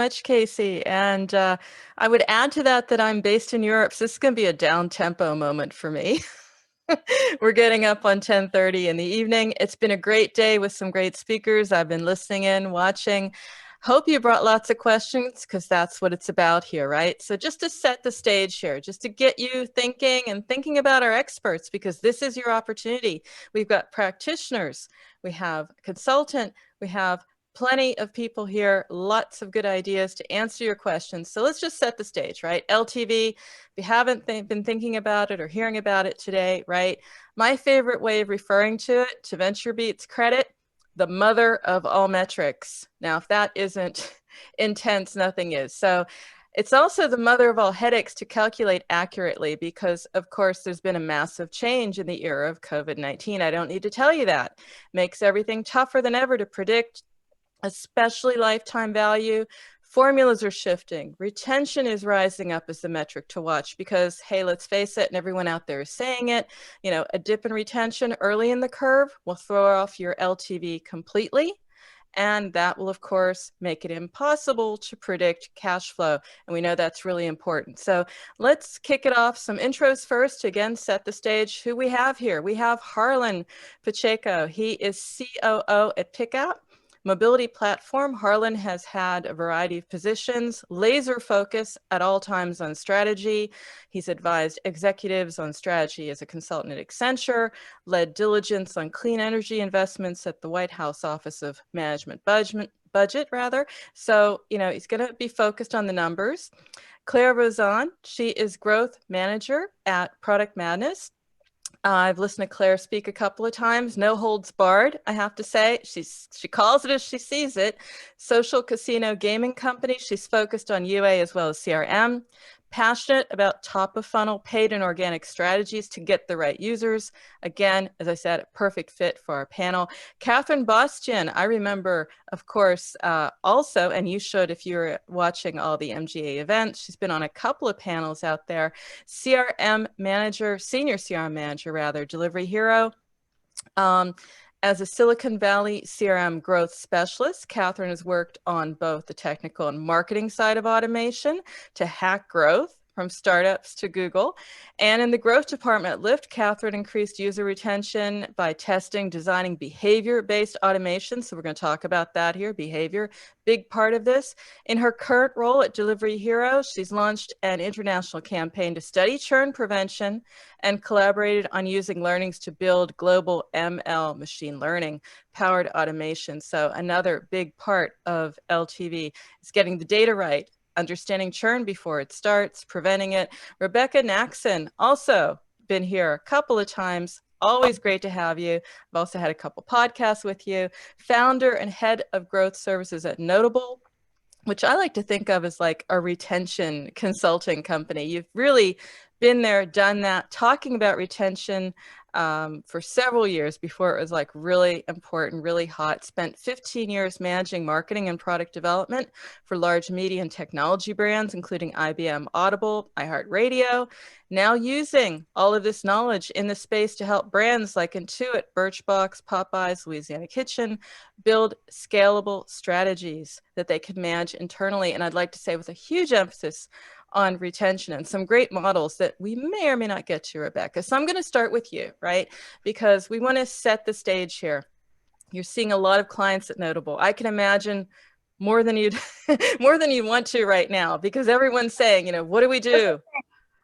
Much, Casey. And I would add to that that I'm based in Europe, so this is going to be a down-tempo moment for me. We're getting up on 10:30 in the evening. It's been a great day with some great speakers. I've been listening in, watching. Hope you brought lots of questions because that's what it's about here, right? So just to set the stage here, just to get you thinking and thinking about our experts, because this is your opportunity. We've got practitioners, we have a consultant, we have plenty of people here, lots of good ideas to answer your questions. So let's just set the stage, right? LTV, if you haven't been thinking about it or hearing about it today, right? My favorite way of referring to it, to VentureBeat's credit, the mother of all metrics. Now, if that isn't intense, nothing is. So it's also the mother of all headaches to calculate accurately because, of course, there's been a massive change in the era of COVID-19. I don't need to tell you that. Makes everything tougher than ever to predict, especially lifetime value. Formulas are shifting. Retention is rising up as the metric to watch because, hey, let's face it, and everyone out there is saying it, you know, a dip in retention early in the curve will throw off your LTV completely. And that will, of course, make it impossible to predict cash flow. And we know that's really important. So let's kick it off. Some intros first to, again, set the stage. Who we have here? We have Harlyn Pacheco. He is COO at Picap. Mobility platform. Harlyn has had a variety of positions, laser focus at all times on strategy. He's advised executives on strategy as a consultant at Accenture, led diligence on clean energy investments at the White House Office of Management Budget rather. So, you know, he's going to be focused on the numbers. Claire Rozain, she is growth manager at Product Madness. I've listened to Claire speak a couple of times. No holds barred, I have to say. She calls it as she sees it. Social casino gaming company. She's focused on UA as well as CRM. Passionate about top of funnel paid and organic strategies to get the right users. Again, as I said, a perfect fit for our panel. Catherine Bostian, I remember, of course, also, and you should if you're watching all the MGA events. She's been on a couple of panels out there. CRM manager, senior CRM manager rather, delivery hero. As a Silicon Valley CRM growth specialist, Catherine has worked on both the technical and marketing side of automation to hack growth from startups to Google. And in the growth department at Lyft, Catherine increased user retention by testing, designing behavior-based automation. So we're going to talk about that here, behavior, big part of this. In her current role at Delivery Hero, she's launched an international campaign to study churn prevention and collaborated on using learnings to build global ML, machine learning, powered automation. So another big part of LTV is getting the data right, understanding churn before it starts, preventing it. Rebecca Nackson, also been here a couple of times. Always great to have you. I've also had a couple podcasts with you. Founder and head of growth services at Notable, which I like to think of as like a retention consulting company. You've really been there, done that, talking about retention for several years before it was like really important, really hot. Spent 15 years managing marketing and product development for large media and technology brands, including IBM, Audible, iHeartRadio. Now using all of this knowledge in the space to help brands like Intuit, Birchbox, Popeyes, Louisiana Kitchen build scalable strategies that they can manage internally. And I'd like to say with a huge emphasis on retention and some great models that we may or may not get to, Rebecca. So I'm going to start with you, right? Because we want to set the stage here. You're seeing a lot of clients at Notable. I can imagine more than you'd more than you want to right now, because everyone's saying, you know, what do we do?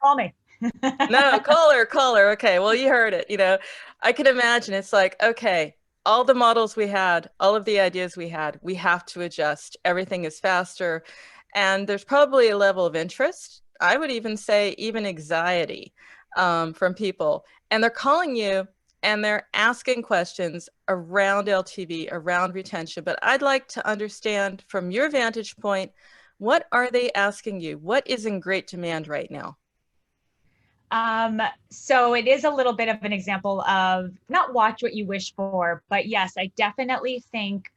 Call me. No, call her. Okay, well, you heard it. You know, I can imagine it's like, okay, all the models we had, all of the ideas we had, we have to adjust. Everything is faster. And there's probably a level of interest. I would even say even anxiety from people. And they're calling you and they're asking questions around LTV, around retention. But I'd like to understand from your vantage point, what are they asking you? What is in great demand right now? So it is a little bit of an example of not watch what you wish for, but yes, I definitely think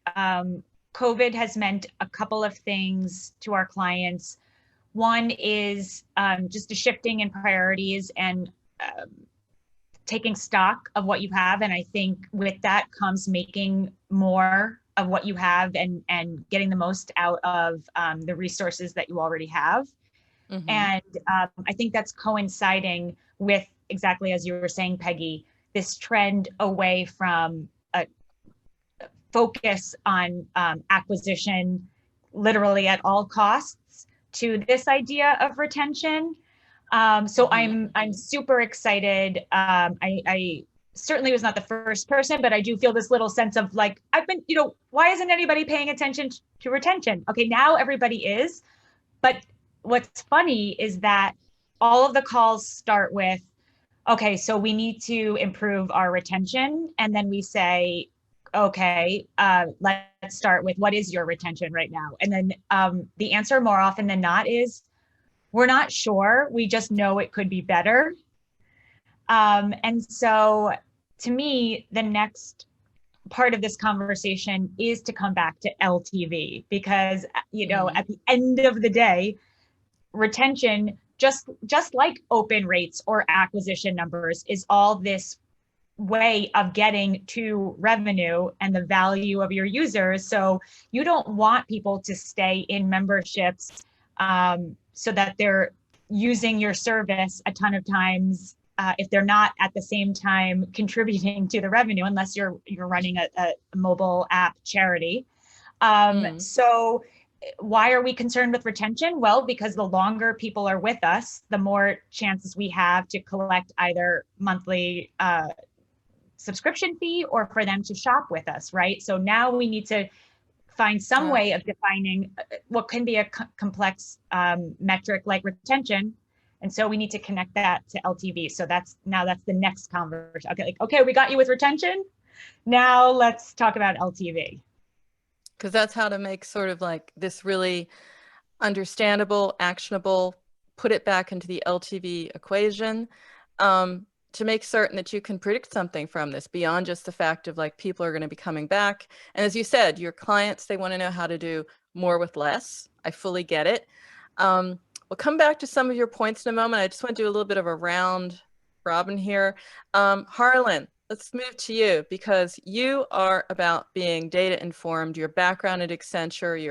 COVID has meant a couple of things to our clients. One is just a shifting in priorities and taking stock of what you have. And I think with that comes making more of what you have and getting the most out of the resources that you already have. And I think that's coinciding with, exactly as you were saying, Peggy, this trend away from a focus on acquisition literally at all costs to this idea of retention. So I'm super excited. I certainly was not the first person, but I do feel this little sense of like, I've been, why isn't anybody paying attention to retention? Okay, now everybody is. But what's funny is that all of the calls start with, okay, so we need to improve our retention. And then we say, okay, let's start with, what is your retention right now? And then the answer more often than not is, we're not sure. We just know it could be better. And so to me, the next part of this conversation is to come back to LTV, because, at the end of the day, retention, just like open rates or acquisition numbers, is all this way of getting to revenue and the value of your users. So you don't want people to stay in memberships so that they're using your service a ton of times if they're not at the same time contributing to the revenue, unless you're running a mobile app charity. So why are we concerned with retention? Well, because the longer people are with us, the more chances we have to collect either monthly subscription fee or for them to shop with us, right? So now we need to find some way of defining what can be a complex metric like retention. And so we need to connect that to LTV. So that's the next conversation. Okay, we got you with retention. Now let's talk about LTV. Because that's how to make sort of like this really understandable, actionable, put it back into the LTV equation. To make certain that you can predict something from this beyond just the fact of like people are going to be coming back. And as you said, your clients, they want to know how to do more with less. I fully get it. We'll come back to some of your points in a moment. I just want to do a little bit of a round robin here. Harlyn, let's move to you, because you are about being data informed. Your background at Accenture,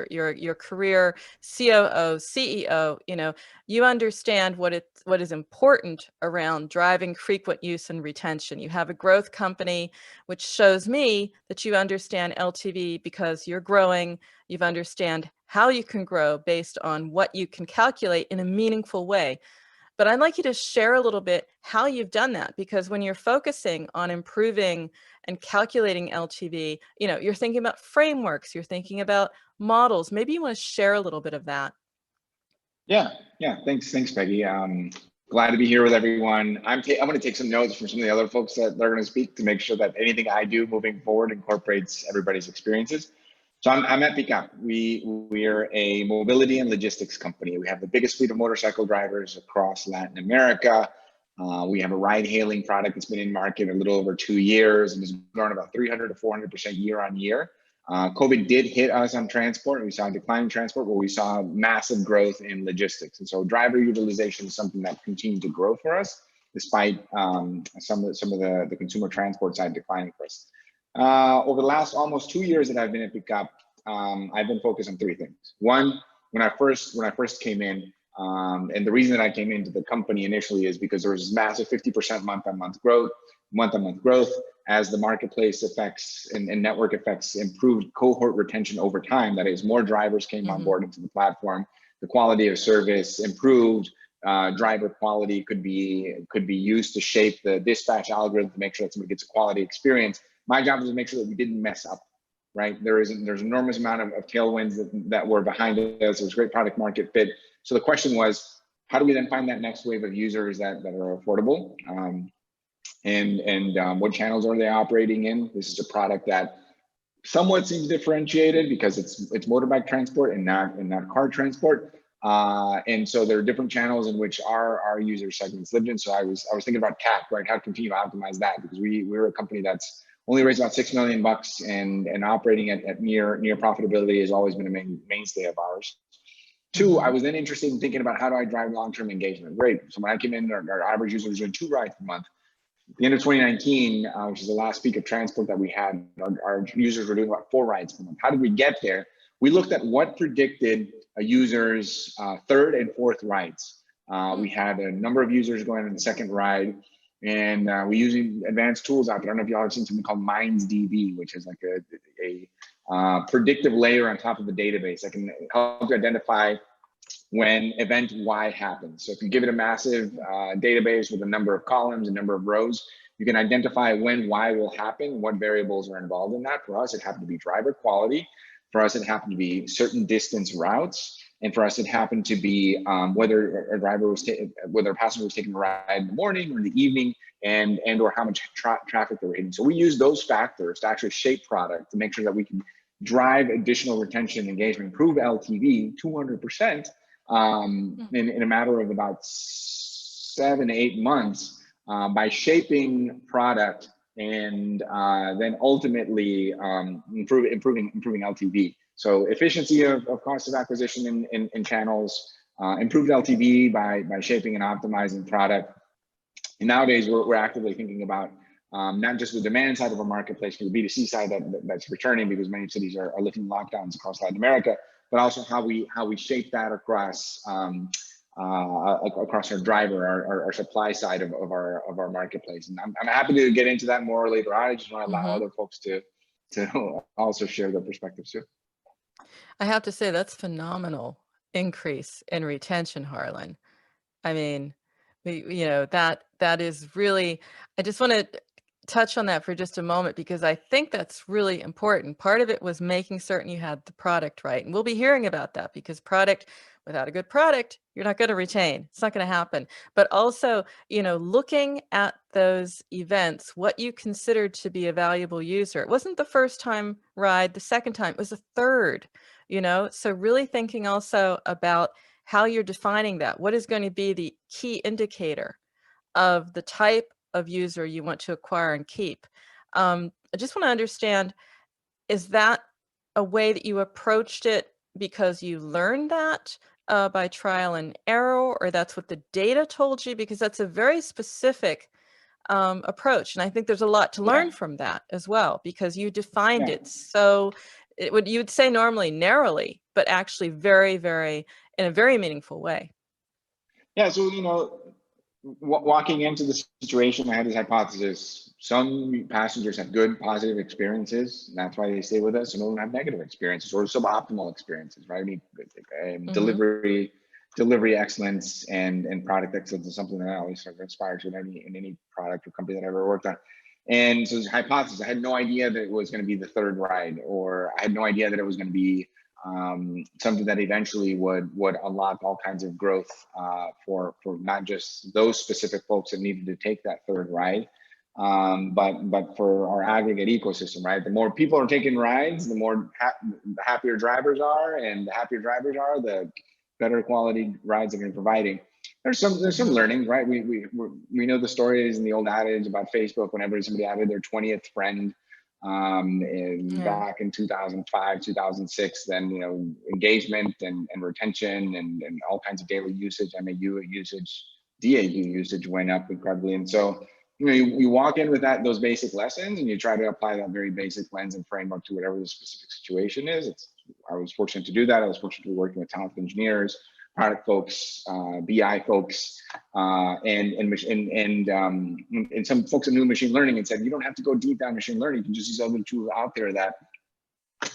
your career, COO, CEO, you understand what is important around driving frequent use and retention. You have a growth company, which shows me that you understand LTV because you're growing. You understand how you can grow based on what you can calculate in a meaningful way. But I'd like you to share a little bit how you've done that, because when you're focusing on improving and calculating LTV, you're thinking about frameworks, you're thinking about models. Maybe you want to share a little bit of that. Yeah. Thanks, Peggy. Glad to be here with everyone. I'm going to take some notes from some of the other folks that are going to speak to make sure that anything I do moving forward incorporates everybody's experiences. So I'm at Picap. We're a mobility and logistics company. We have the biggest fleet of motorcycle drivers across Latin America. We have a ride-hailing product that's been in market a little over 2 years and has grown about 300 to 400% year on year. COVID did hit us on transport. We saw a decline in transport, but we saw massive growth in logistics. And so driver utilization is something that continued to grow for us, despite some of the consumer transport side declining for us. Over the last almost 2 years that I've been at Picap, I've been focused on three things. One, when I first came in, and the reason that I came into the company initially is because there was massive 50% month-on-month growth as the marketplace effects and network effects improved cohort retention over time. That is, more drivers came on board into the platform, the quality of service improved, driver quality could be used to shape the dispatch algorithm to make sure that somebody gets a quality experience. My job was to make sure that we didn't mess up, right? There's enormous amount of tailwinds that were behind us. There was great product market fit. So the question was, how do we then find that next wave of users that are affordable? And what channels are they operating in? This is a product that somewhat seems differentiated because it's motorbike transport and not car transport. And so there are different channels in which our user segments lived in. So I was thinking about CAC, right? How to continue to optimize that, because we're a company that's only raised about $6 million and operating at near profitability has always been a mainstay of ours. Two, I was then interested in thinking about how do I drive long-term engagement. Great. So when I came in, our average user was doing 2 rides per month. the end of 2019, which is the last peak of transport that we had, our users were doing about 4 rides per month. How did we get there? We looked at what predicted a user's third and fourth rides. We had a number of users going on the second ride, and we're using advanced tools out there. I don't know if y'all have seen something called MindsDB, which is like a predictive layer on top of the database that can help to identify when event Y happens. So if you give it a massive database with a number of columns, a number of rows, you can identify when Y will happen, what variables are involved in that. For us, it happened to be driver quality. For us, it happened to be certain distance routes. And for us, it happened to be whether a passenger was taking a ride in the morning or in the evening, and or how much traffic they were hitting. So we use those factors to actually shape product to make sure that we can drive additional retention, engagement, improve LTV 200%. In a matter of about 7 to 8 months by shaping product and then ultimately improving LTV. So efficiency of cost of acquisition in channels, improved LTV by shaping and optimizing product. And nowadays we're actively thinking about not just the demand side of our marketplace, but the B2C side that's returning because many cities are lifting lockdowns across Latin America, but also how we shape that across our driver, our supply side of our marketplace. And I'm happy to get into that more later on. I just want to allow other folks to also share their perspectives too. I have to say that's phenomenal increase in retention, Harlyn. I mean, that is really, I just want to touch on that for just a moment because I think that's really important. Part of it was making certain you had the product right. And we'll be hearing about that because without a good product, you're not going to retain. It's not going to happen. But also, looking at those events, what you considered to be a valuable user. It wasn't the first time ride, the second time, it was the third, So really thinking also about how you're defining that. What is going to be the key indicator of the type of user you want to acquire and keep? I just want to understand, is that a way that you approached it because you learned that by trial and error, or that's what the data told you? Because that's a very specific approach. And I think there's a lot to learn from that as well, because you defined it so, you would say normally narrowly, but actually very, very, in a very meaningful way. Yeah, so, walking into the situation, I had this hypothesis. Some passengers have good, positive experiences, and that's why they stay with us. Some of them have negative experiences or suboptimal experiences, right? Delivery excellence and product excellence is something that I always sort of aspire to in any product or company that I've ever worked on. And so this hypothesis, I had no idea that it was going to be the third ride, or I had no idea that it was going to be something that eventually would unlock all kinds of growth for not just those specific folks that needed to take that third ride, but for our aggregate ecosystem, right? The more people are taking rides, the more the happier drivers are, and the happier drivers are, the better quality rides they're going to be providing. There's some learning, right? We know the stories and the old adage about Facebook. Whenever somebody added their 20th friend back in 2005, 2006, then engagement and retention and all kinds of daily usage, MAU usage, DAU usage went up incredibly. And so you walk in with those basic lessons and you try to apply that very basic lens and framework to whatever the specific situation is. I was fortunate to do that. I was fortunate to be working with talented engineers, product folks, BI folks, and some folks that knew machine learning and said, you don't have to go deep down machine learning. You can just use other tools out there that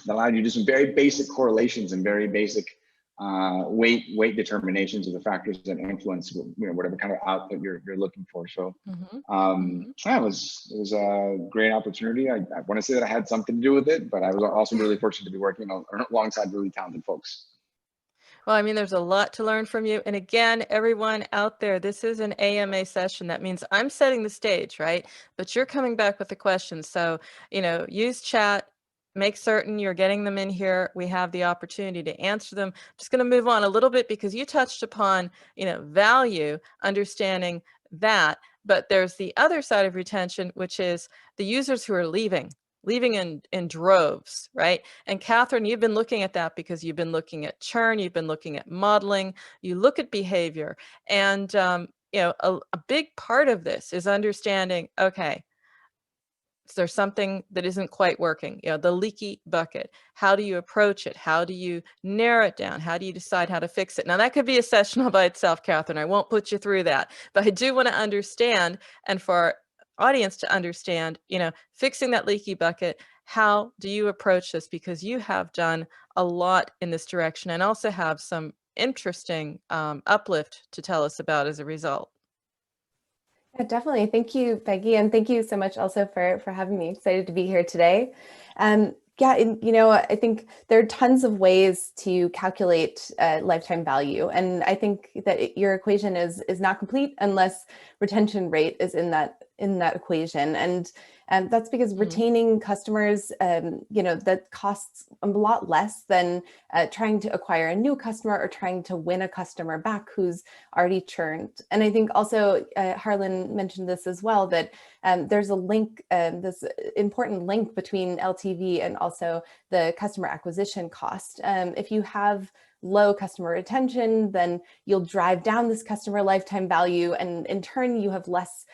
allow you to do some very basic correlations and very basic weight determinations of the factors that influence whatever kind of output you're looking for. So it was a great opportunity. I want to say that I had something to do with it, but I was also really fortunate to be working alongside really talented folks. Well, there's a lot to learn from you. And again, everyone out there, this is an AMA session. That means I'm setting the stage, right? But you're coming back with the questions. So, use chat, make certain you're getting them in here. We have the opportunity to answer them. I'm just going to move on a little bit because you touched upon, value, understanding that. But there's the other side of retention, which is the users who are leaving in droves, right? And Catherine, you've been looking at that because you've been looking at churn, you've been looking at modeling, you look at behavior. And you know, a big part of this is understanding, okay, is there something that isn't quite working? You know, the leaky bucket. How do you approach it? How do you narrow it down? How do you decide how to fix it? Now, that could be a session all by itself, Catherine. I won't put you through that. But I do want to understand, and for our audience to understand, you know, fixing that leaky bucket, how do you approach this? Because you have done a lot in this direction and also have some interesting uplift to tell us about as a result. Yeah, definitely. Thank you, Peggy. And thank you so much also for having me. Excited to be here today. Yeah, and, you know, I think there are tons of ways to calculate lifetime value. And I think that your equation is not complete unless retention rate is in that equation. And that's because retaining customers, you know, that costs a lot less than trying to acquire a new customer or trying to win a customer back who's already churned. And I think also Harlyn mentioned this as well, that there's a link, this important link between LTV and also the customer acquisition cost. If you have low customer retention, then you'll drive down this customer lifetime value, and in turn you have less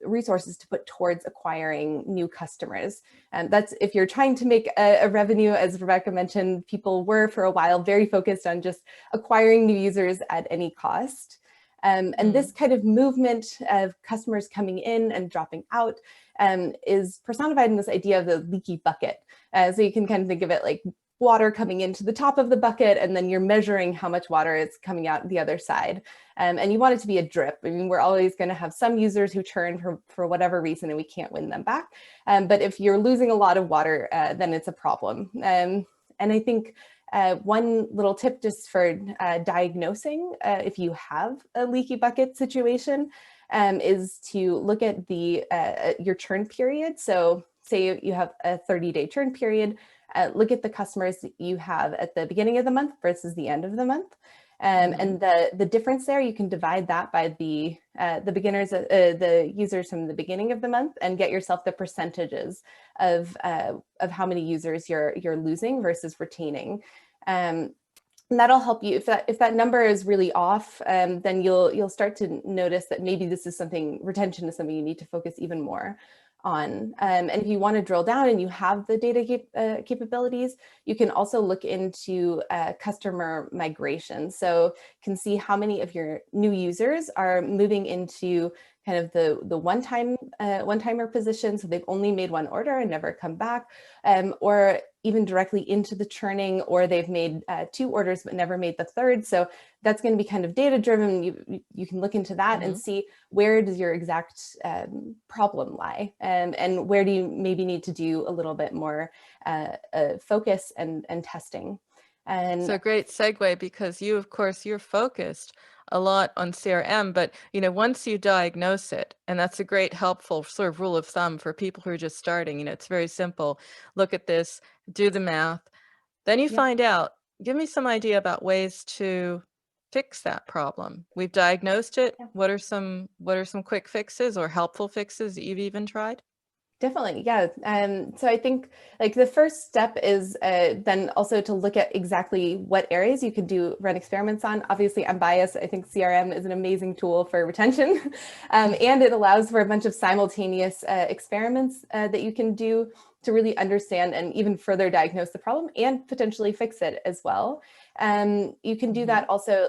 resources to put towards acquiring new customers. And that's if you're trying to make a revenue, as Rebecca mentioned, people were for a while very focused on just acquiring new users at any cost. And this kind of movement of customers coming in and dropping out is personified in this idea of the leaky bucket. So you can kind of think of it like water coming into the top of the bucket, and then you're measuring how much water is coming out the other side. And you want it to be a drip. I mean, we're always going to have some users who churn for whatever reason, and we can't win them back. But if you're losing a lot of water, then it's a problem. And I think one little tip just for diagnosing if you have a leaky bucket situation is to look at your churn period. So say you have a 30-day churn period, look at the customers that you have at the beginning of the month versus the end of the month. And the difference there, you can divide that by the beginners, the users from the beginning of the month, and get yourself the percentages of how many users you're losing versus retaining. And that'll help you. If that number is really off, then you'll start to notice that maybe this is retention is something you need to focus even more on. And if you want to drill down and you have the data capabilities, you can also look into customer migration. So you can see how many of your new users are moving into kind of the one-timer position. So they've only made one order and never come back, or even directly into the churning, or they've made 2 orders but never made the third. So that's going to be kind of data driven. You can look into that and see where does your exact problem lie, and where do you maybe need to do a little bit more focus and testing. And so great segue, because you, of course, you're focused a lot on CRM, but you know, once you diagnose it, and that's a great helpful sort of rule of thumb for people who are just starting, you know, it's very simple. Look at this, do the math, then you find out, give me some idea about ways to fix that problem. We've diagnosed it. What are some quick fixes or helpful fixes that you've even tried? Definitely, yeah. So I think like the first step is then also to look at exactly what areas you can run experiments on. Obviously, I'm biased. I think CRM is an amazing tool for retention, and it allows for a bunch of simultaneous experiments that you can do to really understand and even further diagnose the problem and potentially fix it as well. You can do that also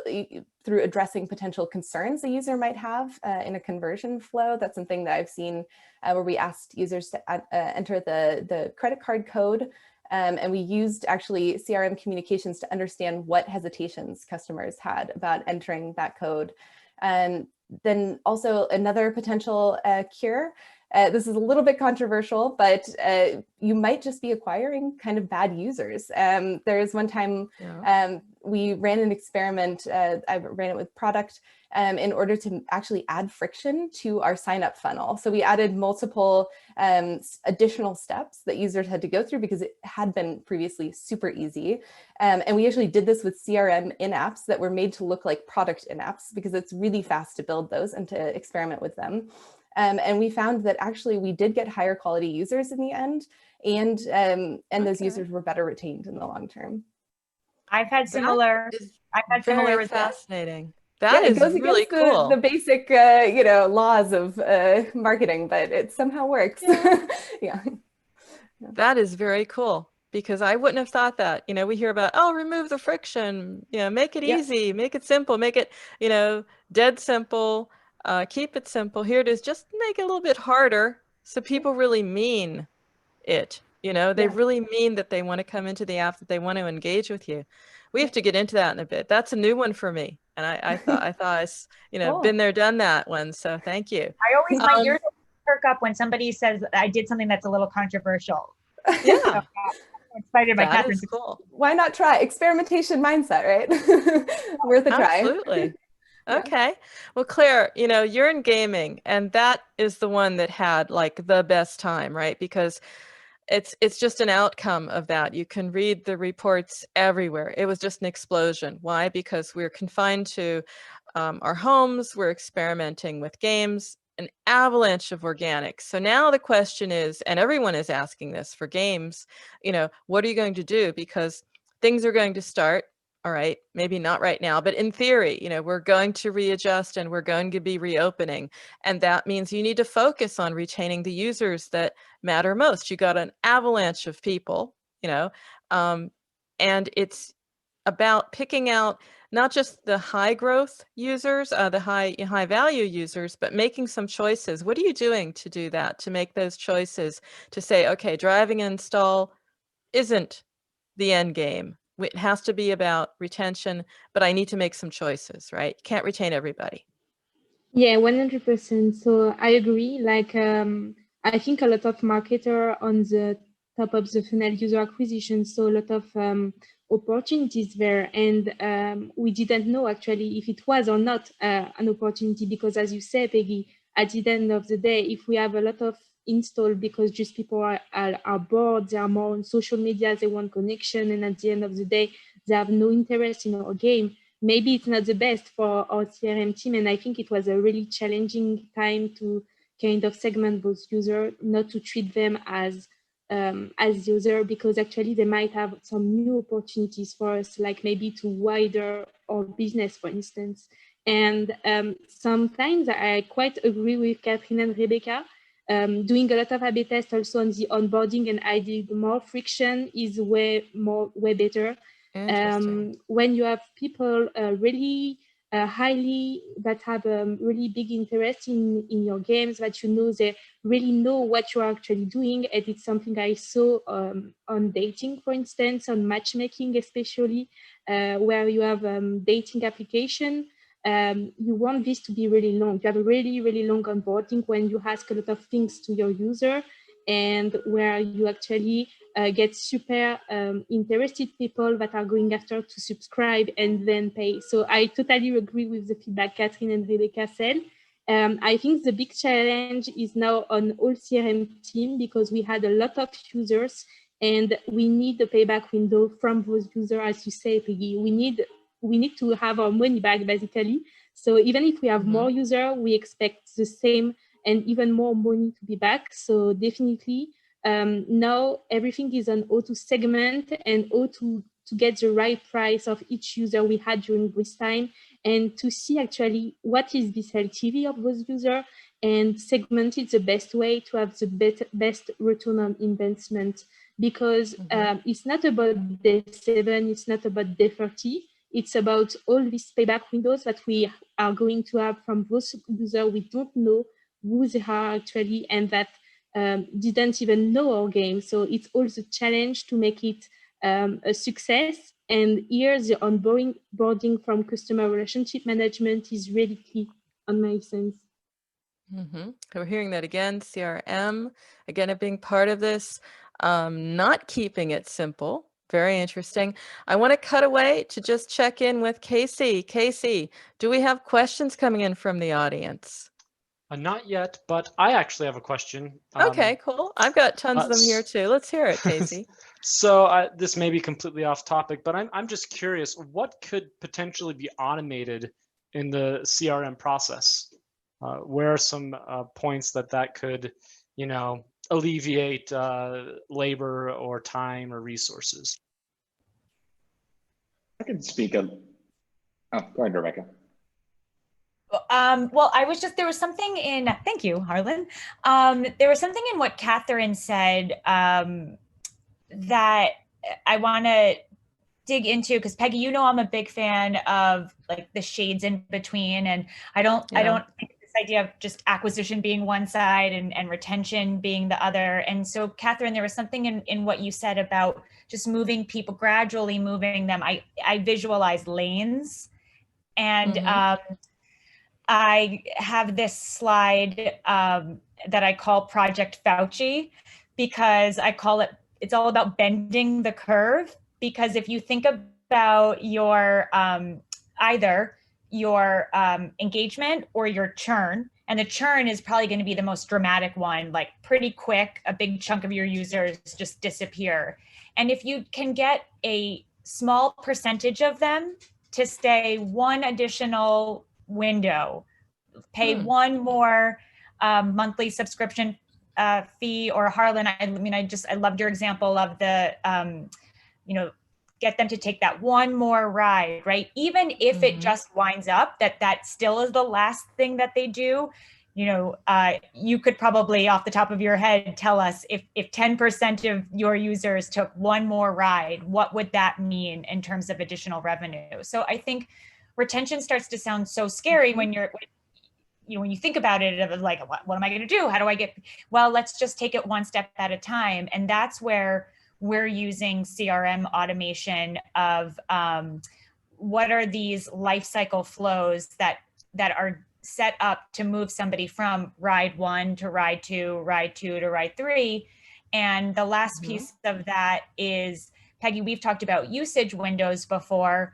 through addressing potential concerns a user might have in a conversion flow. That's something that I've seen where we asked users to enter the credit card code, and we used actually CRM communications to understand what hesitations customers had about entering that code. Then also another potential cure. This is a little bit controversial, but you might just be acquiring kind of bad users. There was one time we ran an experiment, I ran it with product, in order to actually add friction to our sign-up funnel. So we added multiple additional steps that users had to go through because it had been previously super easy. And we actually did this with CRM in-apps that were made to look like product in-apps because it's really fast to build those and to experiment with them. And we found that actually we did get higher quality users in the end, and those users were better retained in the long term. I've had similar. I've had similar Very fascinating. That it is goes really against the cool. basic, laws of marketing, but it somehow works. Yeah. Yeah. That is very cool because I wouldn't have thought that. We hear about, oh, remove the friction, make it Yeah. easy, make it simple, make it, dead simple, keep it simple. Here it is, just make it a little bit harder so people really mean it. They Yeah. really mean that they want to come into the app, that they want to engage with you. We have to get into that in a bit. That's a new one for me. And Cool. been there, done that one. So thank you. My Um, ears perk up when somebody says I did something that's a little controversial. So, yeah, I'm inspired by that Catherine. is cool. Why not try? Experimentation mindset, right? Worth a try. Absolutely. Yeah. Okay. Well, Claire, you're in gaming, and that is the one that had like the best time, right? Because it's just an outcome of that. You can read the reports everywhere. It was just an explosion. Why? Because we're confined to our homes. We're experimenting with games, an avalanche of organics. So now the question is, and everyone is asking this for games, what are you going to do? Because things are going to start. All right, maybe not right now, but in theory, we're going to readjust and we're going to be reopening. And that means you need to focus on retaining the users that matter most. You got an avalanche of people, um, and it's about picking out not just the high growth users, the high value users, but making some choices. What are you doing to do that, to make those choices, to say, okay, driving install isn't the end game. It has to be about retention, but I need to make some choices, right? You can't retain everybody. Yeah, 100%. So I agree. Like, I think a lot of marketer on the top of the funnel user acquisition, so a lot of opportunities there. And we didn't know actually if it was or not an opportunity, because as you say, Peggy, at the end of the day, if we have a lot of install because just people are bored, they are more on social media, they want connection, and at the end of the day, they have no interest in our game, maybe it's not the best for our CRM team. And I think it was a really challenging time to kind of segment those users, not to treat them as user, because actually they might have some new opportunities for us, like maybe to wider our business, for instance. And sometimes I quite agree with Catherine and Rebecca. Doing a lot of A/B tests also on the onboarding and adding more friction is way better. When you have people really highly that have really big interest in your games, that they really know what you're actually doing. And it's something I saw on dating, for instance, on matchmaking especially, where you have dating application. You want this to be really long. You have a really long onboarding when you ask a lot of things to your user, and where you actually get super interested people that are going after to subscribe and then pay. So I totally agree with the feedback Catherine and Rebecca said. I think the big challenge is now on all CRM team, because we had a lot of users and we need the payback window from those users, as you say, Peggy. We need to have our money back, basically. So even if we have more users, we expect the same and even more money to be back. So definitely, now everything is on how to segment and how to get the right price of each user we had during this time, and to see actually what is this LTV of those users, and segment it the best way to have the best return on investment. Because it's not about day 7, it's not about day 30, it's about all these payback windows that we are going to have from those users we don't know who they are actually, and that didn't even know our game. So it's also a challenge to make it a success. And here the onboarding from customer relationship management is really key on my sense. So we're hearing that again, CRM, again, it being part of this, not keeping it simple. Very interesting. I want to cut away to just check in with Casey. Casey, do we have questions coming in from the audience? Not yet, but I actually have a question. Okay, cool. I've got tons of them here too. Let's hear it, Casey. So this may be completely off topic, but I'm just curious, what could potentially be automated in the CRM process? Where are some points that could, alleviate labor or time or resources? I can speak. Oh, go ahead, Rebecca. Well, there was something in, thank you, Harlyn. There was something in what Catherine said that I want to dig into, because Peggy, you know, I'm a big fan of like the shades in between, and I don't think this idea of just acquisition being one side and retention being the other. And so, Catherine, there was something in what you said about just moving people, gradually moving them. I visualize lanes, and I have this slide that I call Project Fauci, because I call it, it's all about bending the curve. Because if you think about your either your engagement or your churn, and the churn is probably going to be the most dramatic one, like pretty quick, a big chunk of your users just disappear. And if you can get a small percentage of them to stay one additional window, pay one more monthly subscription fee, or Harlyn, I mean, I loved your example of the, you know, get them to take that one more ride, right? Even if it just winds up that still is the last thing that they do. You know, you could probably off the top of your head tell us if 10% of your users took one more ride, what would that mean in terms of additional revenue? So I think retention starts to sound so scary when when you think about it, of like, what am I going to do? How do I get, well, let's just take it one step at a time. And that's where we're using CRM automation of what are these life cycle flows that are set up to move somebody from ride 1 to ride 2, ride 2 to ride 3. And the last piece of that is, Peggy, we've talked about usage windows before.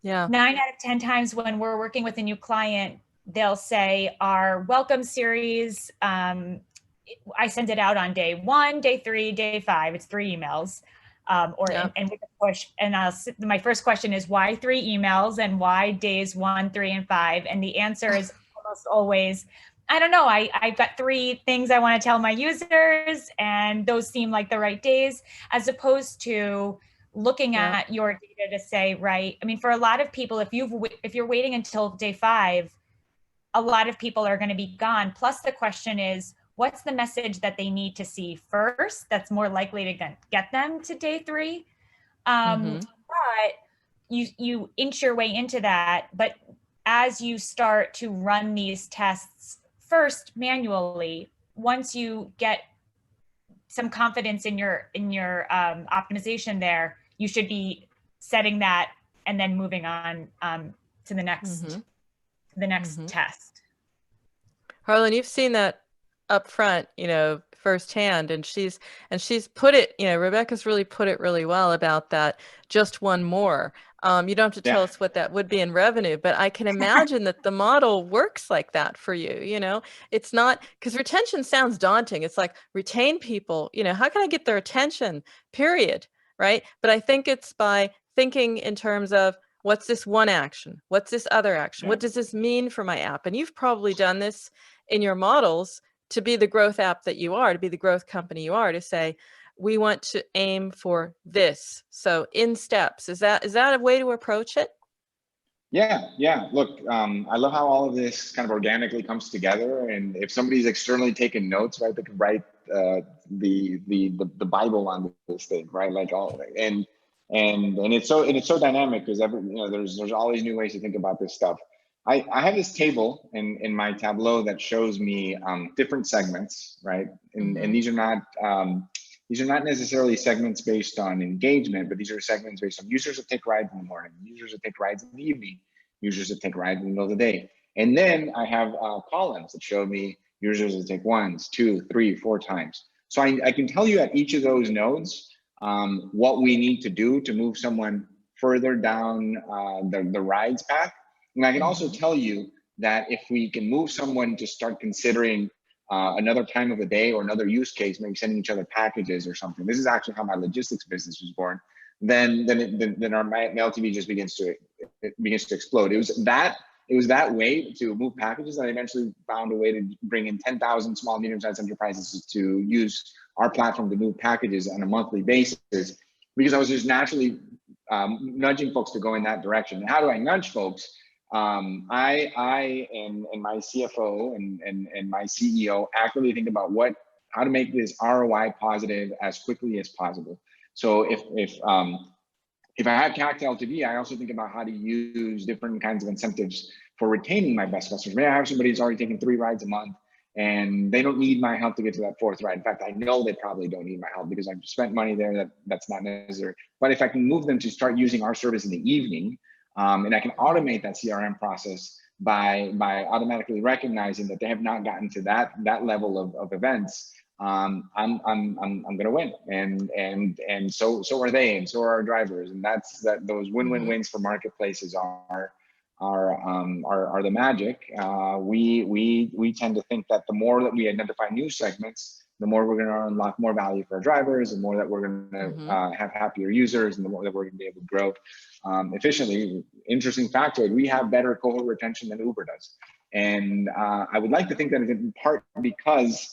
Yeah. 9 out of 10 times when we're working with a new client, they'll say our welcome series, I send it out on day 1, day 3, day 5. It's 3 emails. And we can push. And my first question is, why 3 emails and why days 1, 3, and 5? And the answer is almost always, I don't know. I've got 3 things I want to tell my users, and those seem like the right days, as opposed to looking at your data to say, right. I mean, for a lot of people, if you're waiting until day 5, a lot of people are going to be gone. Plus, the question is, what's the message that they need to see first that's more likely to get them to day 3? But you inch your way into that. But as you start to run these tests first manually, once you get some confidence in your optimization there, you should be setting that and then moving on to the next test. Harlyn, you've seen that up front, you know, firsthand, and she's put it, you know, Rebecca's really put it really well about that. Just one more. You don't have to tell us what that would be in revenue, but I can imagine that the model works like that for you. You know, it's not, because retention sounds daunting. It's like, retain people, you know, how can I get their attention, period, right? But I think it's by thinking in terms of, what's this one action? What's this other action? What does this mean for my app? And you've probably done this in your models to be the growth app that you are, to be the growth company you are, to say, we want to aim for this. So in steps, is that a way to approach it? Yeah. Look, I love how all of this kind of organically comes together. And if somebody's externally taking notes, right, they can write the Bible on this thing, right? Like and it's so dynamic, because there's always new ways to think about this stuff. I have this table in my Tableau that shows me different segments, right? And these are not necessarily segments based on engagement, but these are segments based on users that take rides in the morning, users that take rides in the evening, users that take rides in the middle of the day. And then I have columns that show me users that take 1, 2, 3, 4 times. So I can tell you at each of those nodes what we need to do to move someone further down the rides path. And I can also tell you that if we can move someone to start considering another time of the day or another use case, maybe sending each other packages or something. This is actually how my logistics business was born. Then my LTV just begins to explode. It was that way to move packages that I eventually found a way to bring in 10,000 small, medium-sized enterprises to use our platform to move packages on a monthly basis, because I was just naturally nudging folks to go in that direction. And how do I nudge folks? I and my CFO and my CEO actively think about how to make this ROI positive as quickly as possible. So if I have CAC to LTV, I also think about how to use different kinds of incentives for retaining my best customers. Maybe I have somebody who's already taking 3 rides a month and they don't need my help to get to that 4th ride. In fact, I know they probably don't need my help because I've spent money there that's not necessary. But if I can move them to start using our service in the evening, and I can automate that CRM process by automatically recognizing that they have not gotten to that level of events, I'm gonna win, and so are they, and so are our drivers, and those win-win-wins for marketplaces are the magic. We tend to think that the more that we identify new segments, the more we're going to unlock more value for our drivers, the more that we're going to have happier users, and the more that we're going to be able to grow efficiently. Interesting factoid: we have better cohort retention than Uber does, and I would like to think that it's in part because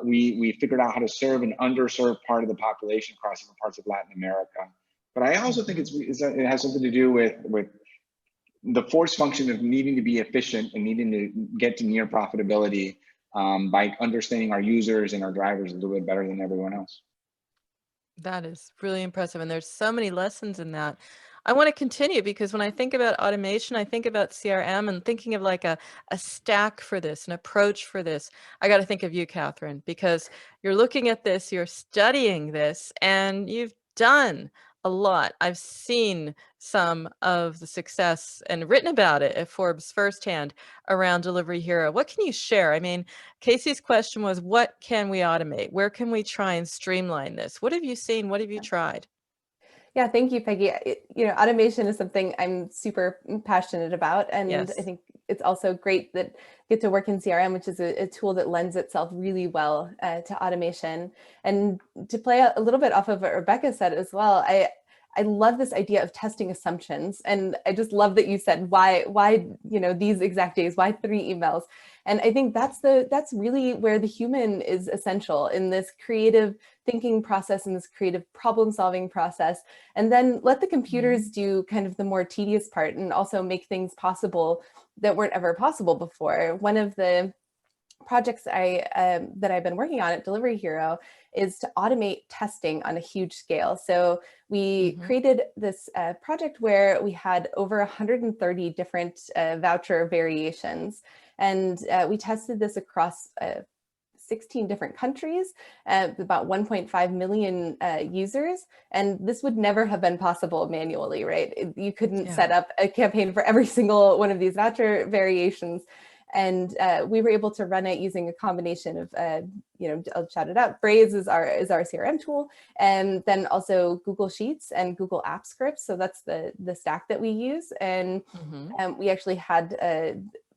we figured out how to serve an underserved part of the population across different parts of Latin America. But I also think it has something to do with the force function of needing to be efficient and needing to get to near profitability by understanding our users and our drivers a little bit better than everyone else. That is really impressive. And there's so many lessons in that. I want to continue because when I think about automation, I think about CRM and thinking of like a stack for this, an approach for this. I got to think of you, Catherine, because you're looking at this, you're studying this, and you've done a lot. I've seen some of the success and written about it at Forbes firsthand around Delivery Hero. What can you share? I mean, Casey's question was, what can we automate? Where can we try and streamline this? What have you seen? What have you tried? Yeah, thank you, Peggy. Automation is something I'm super passionate about. And Yes. I think it's also great that I get to work in CRM, which is a tool that lends itself really well to automation. And to play a little bit off of what Rebecca said as well, I love this idea of testing assumptions. And I just love that you said, why these exact days, why 3 emails? And I think that's really where the human is essential in this creative thinking process, in this creative problem solving process. And then let the computers do kind of the more tedious part and also make things possible that weren't ever possible before. One of the projects that I've been working on at Delivery Hero is to automate testing on a huge scale. So we created this project where we had over 130 different voucher variations. And we tested this across 16 different countries, about 1.5 million users. And this would never have been possible manually, right? You couldn't set up a campaign for every single one of these voucher variations. And we were able to run it using a combination of, I'll shout it out, Braze is our CRM tool, and then also Google Sheets and Google App Scripts. So that's the stack that we use. And we actually had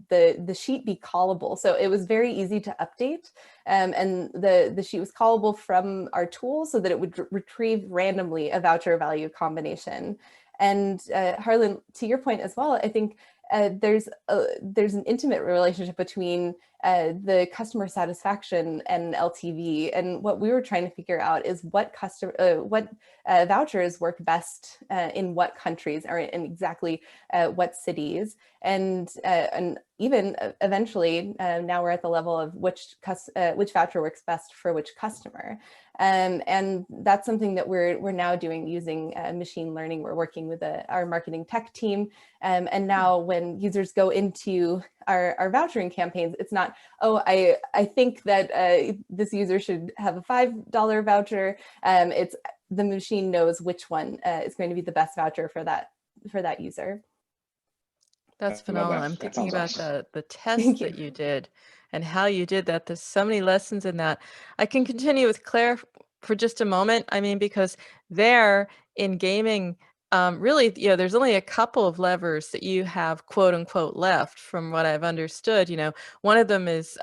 the sheet be callable. So it was very easy to update. And the sheet was callable from our tool so that it would retrieve randomly a voucher value combination. And Harlyn, to your point as well, I think there's an intimate relationship between the customer satisfaction and LTV. And what we were trying to figure out is what vouchers work best in what countries or in exactly what cities. And even eventually, now we're at the level of which voucher works best for which customer. And that's something that we're now doing using machine learning. We're working with our marketing tech team. And now when users go into our vouchering campaigns, it's not, oh, I think that this user should have a $5 voucher. It's the machine knows which one is going to be the best voucher for that user. That's phenomenal. I'm thinking about the test that you did and how you did that. There's so many lessons in that. I can continue with Claire for just a moment. I mean, because there in gaming, really, there's only a couple of levers that you have, quote unquote, left from what I've understood. One of them is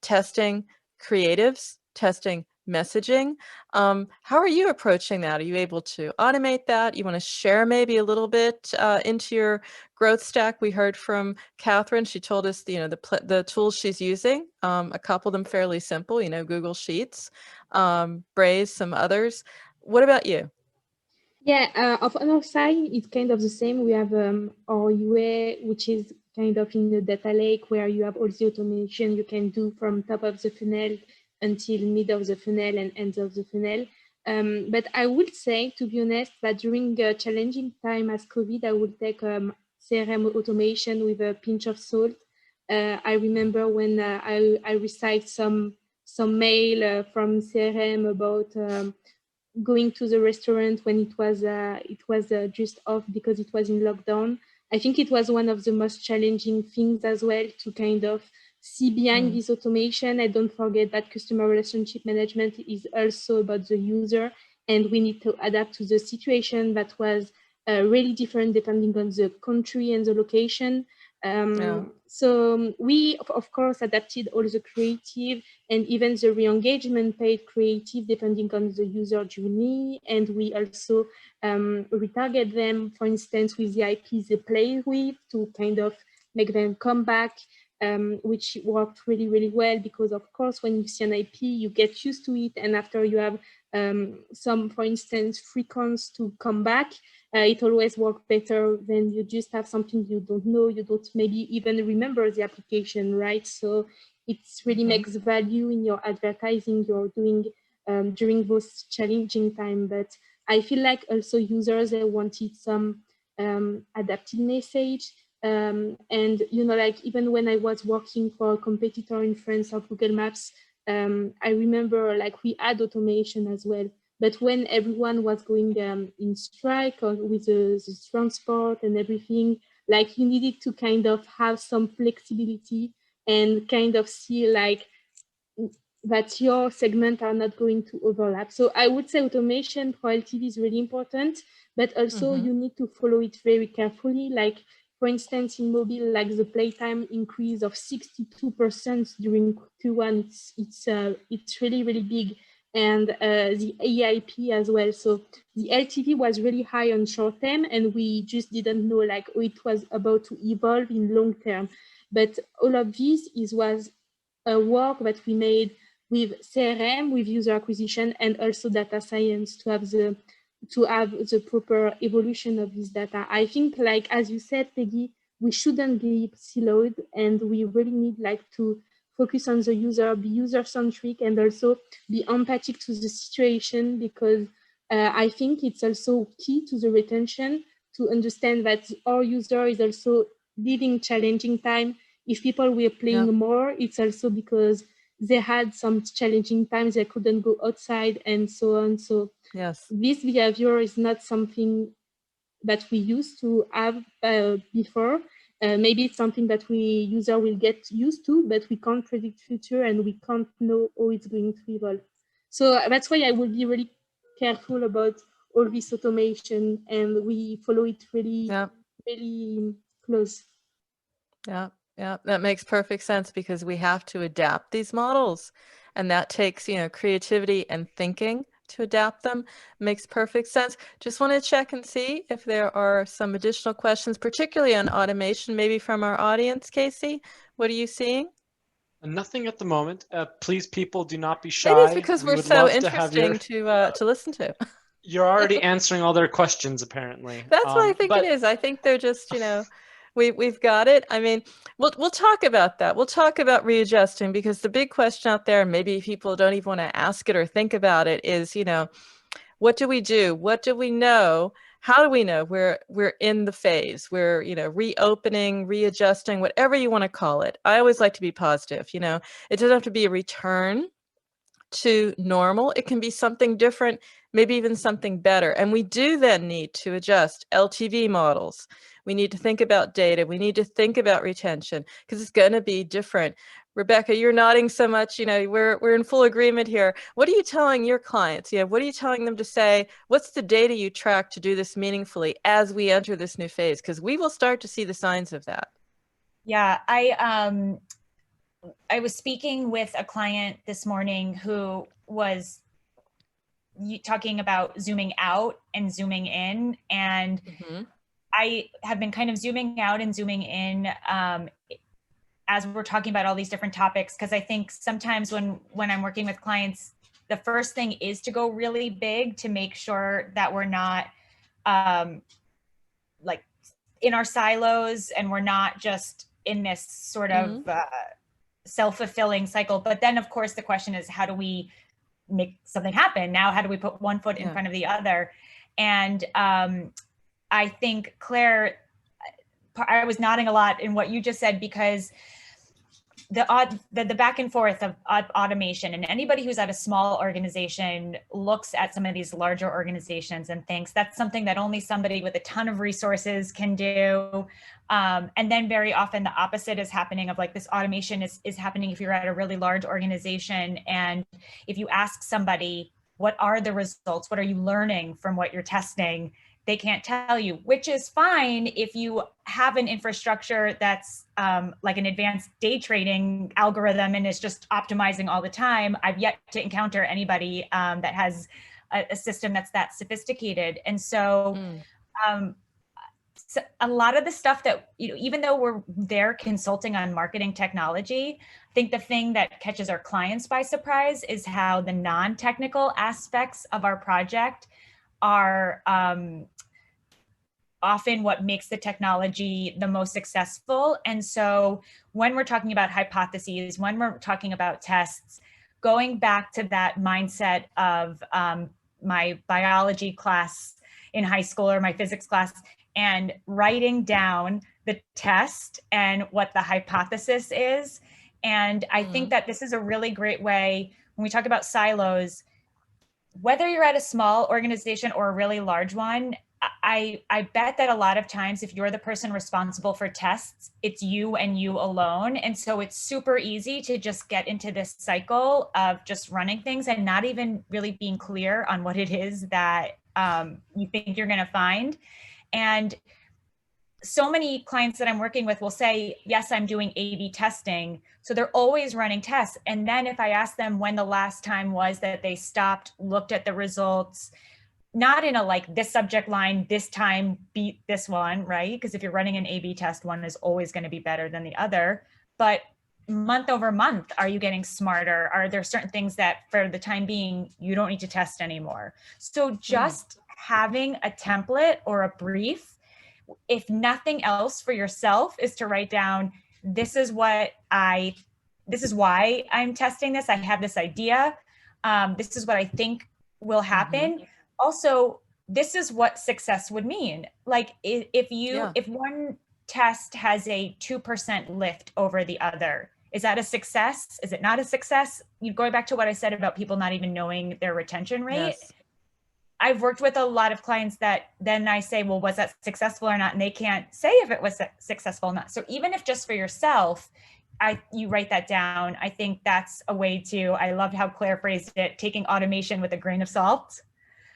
testing creatives, testing messaging. How are you approaching that? Are you able to automate that? You want to share maybe a little bit into your growth stack? We heard from Catherine. She told us, the tools she's using, a couple of them fairly simple, Google Sheets, Braze, some others. What about you? Yeah, on our side, it's kind of the same. We have our UA, which is kind of in the data lake where you have all the automation you can do from top of the funnel until mid of the funnel and end of the funnel. But I would say, to be honest, that during a challenging time as COVID, I would take CRM automation with a pinch of salt. I remember when I received some mail from CRM about going to the restaurant when it was just off because it was in lockdown. I think it was one of the most challenging things as well to kind of see behind this automation. And don't forget that customer relationship management is also about the user, and we need to adapt to the situation that was really different depending on the country and the location. So we, of course, adapted all the creative and even the re-engagement paid creative depending on the user journey. And we also retarget them, for instance, with the IPs they play with to kind of make them come back, which worked really, really well because, of course, when you see an IP, you get used to it. And after you have some, for instance, frequency to come back, it always works better than you just have something you don't know, you don't maybe even remember the application, right? So it really makes value in your advertising you're doing during those challenging time. But I feel like also users, they wanted some adapted message. And, you know, like even when I was working for a competitor in France of Google Maps, I remember like we had automation as well. But when everyone was going in strike or with the transport and everything, like you needed to kind of have some flexibility and kind of see like that your segment are not going to overlap. So I would say automation for LTV is really important, but also you need to follow it very carefully. Like for instance, in mobile, like the playtime increase of 62% during Q1, it's really, really big. And the AIP as well. So the LTV was really high on short term, and we just didn't know like it was about to evolve in long term. But all of this was a work that we made with CRM, with user acquisition, and also data science to have the proper evolution of this data. I think, like as you said, Peggy, we shouldn't be siloed, and we really need like to focus on the user, be user-centric, and also be empathic to the situation, because I think it's also key to the retention to understand that our user is also living challenging time. If people were playing more, it's also because they had some challenging times, they couldn't go outside and so on. So this behavior is not something that we used to have before. Maybe it's something that user will get used to, but we can't predict future and we can't know how it's going to evolve. So that's why I will be really careful about all this automation, and we follow it really, really close. Yeah, that makes perfect sense because we have to adapt these models, and that takes, you know, creativity and thinking to adapt them. Makes perfect sense. Just want to check and see if there are some additional questions, particularly on automation, maybe from our audience. Casey, what are you seeing? Nothing at the moment. Please, people, do not be shy. Maybe it's because we're so interesting to listen to. You're already answering all their questions, apparently. That's what I think it is. I think they're just, you know, we've got it. I mean, we'll talk about that. We'll talk about readjusting, because the big question out there, and maybe people don't even want to ask it or think about it, is, you know, what do we do? What do we know? How do we know we're in the phase? We're, you know, reopening, readjusting, whatever you want to call it. I always like to be positive. You know, it doesn't have to be a return to normal. It can be something different, maybe even something better. And we do then need to adjust LTV models. We need to think about data. We need to think about retention, because it's going to be different. Rebecca, you're nodding so much, you know, we're in full agreement here. What are you telling your clients? Yeah, what are you telling them to say? What's the data you track to do this meaningfully as we enter this new phase? Because we will start to see the signs of that. Yeah, I was speaking with a client this morning who was talking about zooming out and zooming in, and I have been kind of zooming out and zooming in as we're talking about all these different topics, because I think sometimes when I'm working with clients, the first thing is to go really big to make sure that we're not like in our silos, and we're not just in this sort of self-fulfilling cycle. But then, of course, the question is, how do we make something happen? Now, how do we put one foot in front of the other? And I think, Claire, I was nodding a lot in what you just said, because the back and forth of automation, and anybody who's at a small organization looks at some of these larger organizations and thinks that's something that only somebody with a ton of resources can do. And then very often the opposite is happening, of like, this automation is happening if you're at a really large organization. And if you ask somebody, what are the results? What are you learning from what you're testing? They can't tell you, which is fine if you have an infrastructure that's like an advanced day trading algorithm and is just optimizing all the time. I've yet to encounter anybody that has a system that's that sophisticated. And so, so a lot of the stuff that, you know, even though we're there consulting on marketing technology, I think the thing that catches our clients by surprise is how the non-technical aspects of our project are often what makes the technology the most successful. And so when we're talking about hypotheses, when we're talking about tests, going back to that mindset of my biology class in high school or my physics class, and writing down the test and what the hypothesis is. And I think that this is a really great way, when we talk about silos, whether you're at a small organization or a really large one, I bet that a lot of times, if you're the person responsible for tests, it's you and you alone. And so it's super easy to just get into this cycle of just running things and not even really being clear on what it is that you think you're going to find. And so many clients that I'm working with will say, yes, I'm doing A/B testing. So they're always running tests. And then if I ask them when the last time was that they stopped, looked at the results, not in a like, this subject line, this time beat this one, right? Because if you're running an A/B test, one is always going to be better than the other. But month over month, are you getting smarter? Are there certain things that for the time being, you don't need to test anymore? So just having a template or a brief, if nothing else for yourself, is to write down, this is why I'm testing this. I have this idea. This is what I think will happen. Also, this is what success would mean. Like if one test has a 2% lift over the other, is that a success? Is it not a success? You going back to what I said about people not even knowing their retention rate. Yes. I've worked with a lot of clients that then I say, well, was that successful or not? And they can't say if it was successful or not. So even if just for yourself, you write that down, I think that's a way to, I loved how Claire phrased it, taking automation with a grain of salt.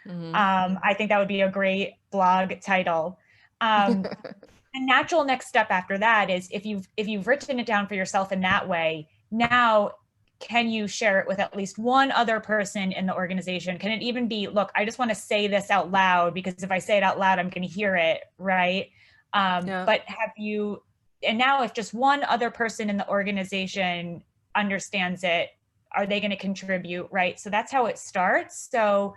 I think that would be a great blog title. The natural next step after that is if you've written it down for yourself in that way, now can you share it with at least one other person in the organization? Can it even be, look, I just want to say this out loud, because if I say it out loud, I'm going to hear it, right? But have you, and now if just one other person in the organization understands it, are they going to contribute, right? So that's how it starts. So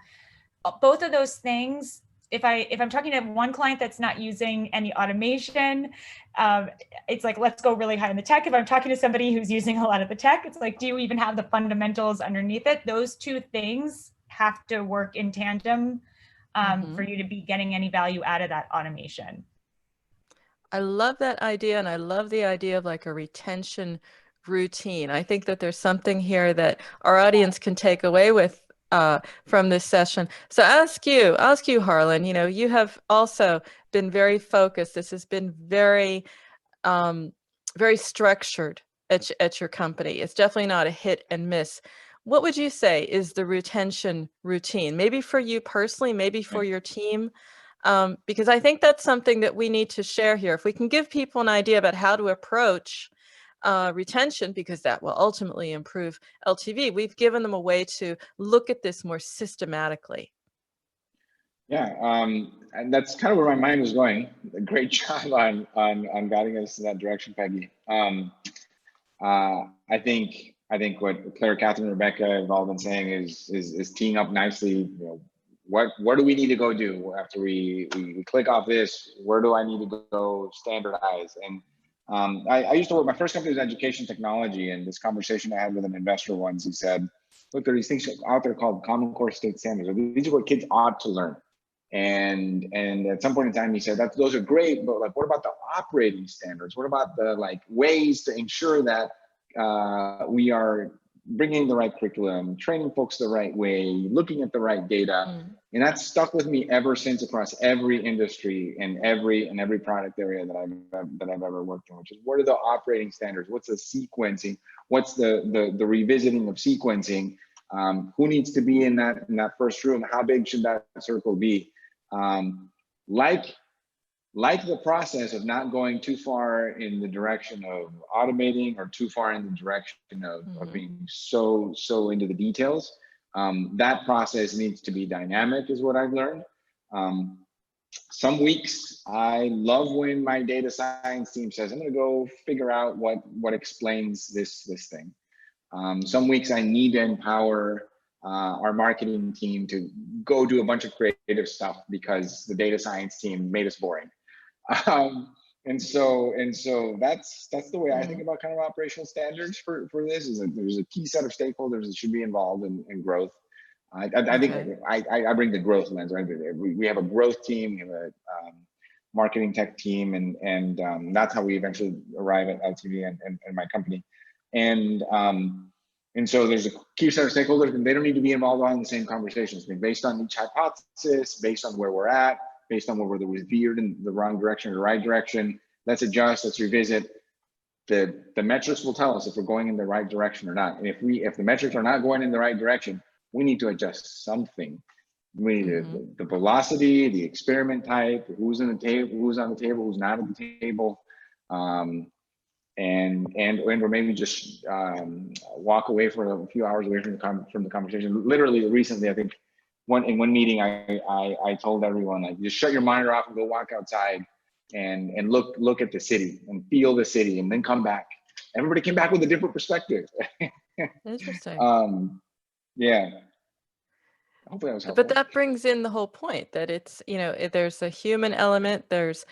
both of those things, if I'm talking to one client that's not using any automation, it's like, let's go really high in the tech. If I'm talking to somebody who's using a lot of the tech, it's like, do you even have the fundamentals underneath it? Those two things have to work in tandem for you to be getting any value out of that automation. I love that idea. And I love the idea of like a retention routine. I think that there's something here that our audience can take away with from this session. So I'll ask you, Harlyn, you know, you have also been very focused. This has been very, very structured at your company. It's definitely not a hit and miss. What would you say is the retention routine? Maybe for you personally, maybe for your team, because I think that's something that we need to share here. If we can give people an idea about how to approach retention, because that will ultimately improve LTV, we've given them a way to look at this more systematically. Yeah, and that's kind of where my mind was going. A great job on guiding us in that direction, Peggy. I think what Claire, Catherine, Rebecca have all been saying is teeing up nicely, you know, what do we need to go do after we click off this? Where do I need to go standardize? And I used to work, my first company was education technology, and this conversation I had with an investor once, he said, look, there are these things out there called Common Core State Standards. These are what kids ought to learn. And at some point in time, he said that those are great, but like, what about the operating standards? What about the like ways to ensure that we are bringing the right curriculum, training folks the right way, looking at the right data? And that's stuck with me ever since across every industry and every product area that I've ever worked in, which is, what are the operating standards? What's the sequencing? What's the revisiting of sequencing? Who needs to be in that first room? How big should that circle be? Like the process of not going too far in the direction of automating or too far in the direction of being so into the details. That process needs to be dynamic, is what I've learned. Some weeks I love when my data science team says, I'm gonna go figure out what explains this thing. Some weeks I need to empower our marketing team to go do a bunch of creative stuff because the data science team made us boring. And so that's the way I think about kind of operational standards for this, is that there's a key set of stakeholders that should be involved in growth. I think I bring the growth lens, right? We have a growth team, we have a marketing tech team, and that's how we eventually arrive at LTV and my company. And so there's a key set of stakeholders, and they don't need to be involved all in the same conversations. I mean, based on each hypothesis, based on where we're at, based on whether we're veered in the wrong direction or the right direction, let's adjust, let's revisit. The metrics will tell us if we're going in the right direction or not. And if the metrics are not going in the right direction, we need to adjust something. We need the velocity, the experiment type, who's on the table, who's not at the table, and or maybe just walk away for a few hours away from the conversation. Literally recently, I think in one meeting, I told everyone, like, just shut your monitor off and go walk outside and look at the city and feel the city, and then come back. Everybody came back with a different perspective. Interesting. Yeah. Hopefully that was helpful. But that brings in the whole point that it's, there's a human element, there's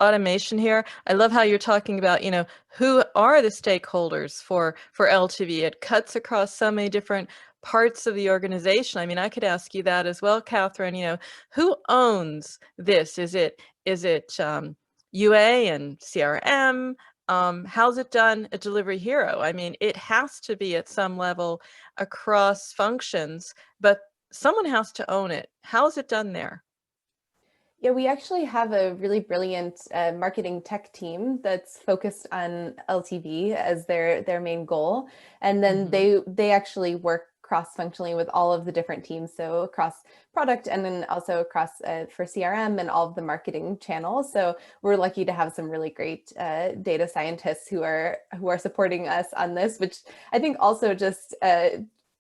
automation here. I love how you're talking about, who are the stakeholders for LTV? It cuts across so many different parts of the organization. I mean, I could ask you that as well, Catherine. Who owns this? Is it UA and CRM? How's it done at Delivery Hero? I mean, it has to be at some level across functions, but someone has to own it. How is it done there? Yeah, we actually have a really brilliant marketing tech team that's focused on LTV as their main goal. And then they actually work cross-functionally with all of the different teams. So across product, and then also across for CRM and all of the marketing channels. So we're lucky to have some really great data scientists who are supporting us on this, which I think also just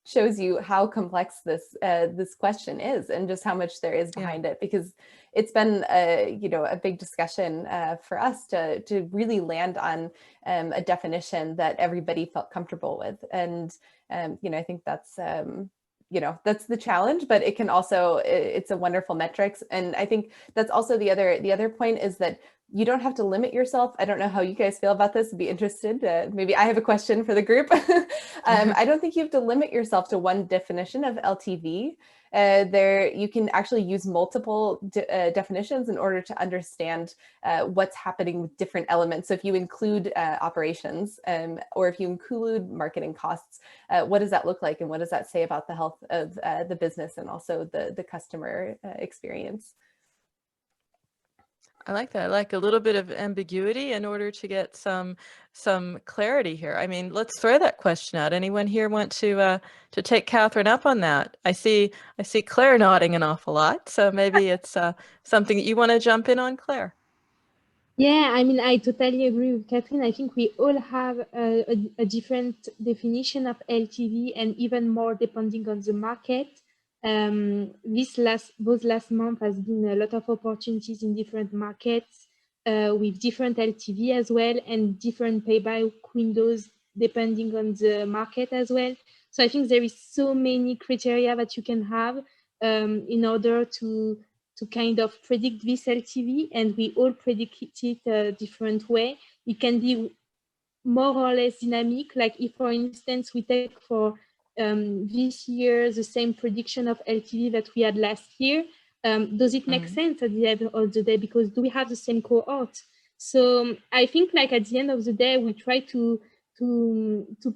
shows you how complex this question is, and just how much there is behind it, because it's been a big discussion for us to really land on a definition that everybody felt comfortable with. And I think that's that's the challenge, but it can also, it's a wonderful metrics. And I think that's also the other point, is that you don't have to limit yourself. I don't know how you guys feel about this. I'd be interested. Maybe I have a question for the group. I don't think you have to limit yourself to one definition of LTV. You can actually use multiple definitions in order to understand what's happening with different elements. So if you include operations, or if you include marketing costs, what does that look like? And what does that say about the health of the business and also the customer experience? I like that. I like a little bit of ambiguity in order to get some clarity here. I mean, let's throw that question out. Anyone here want to take Catherine up on that? I see Claire nodding an awful lot, so maybe it's something that you want to jump in on, Claire. Yeah, I mean, I totally agree with Catherine. I think we all have a different definition of LTV, and even more depending on the market. Those last month has been a lot of opportunities in different markets with different LTV as well, and different payback windows depending on the market as well. So I think there is so many criteria that you can have in order to kind of predict this LTV, and we all predict it a different way. It can be more or less dynamic. Like if, for instance, we take for this year the same prediction of LTV that we had last year, does it make sense at the end of the day? Because do we have the same cohort? So I think like at the end of the day, we try to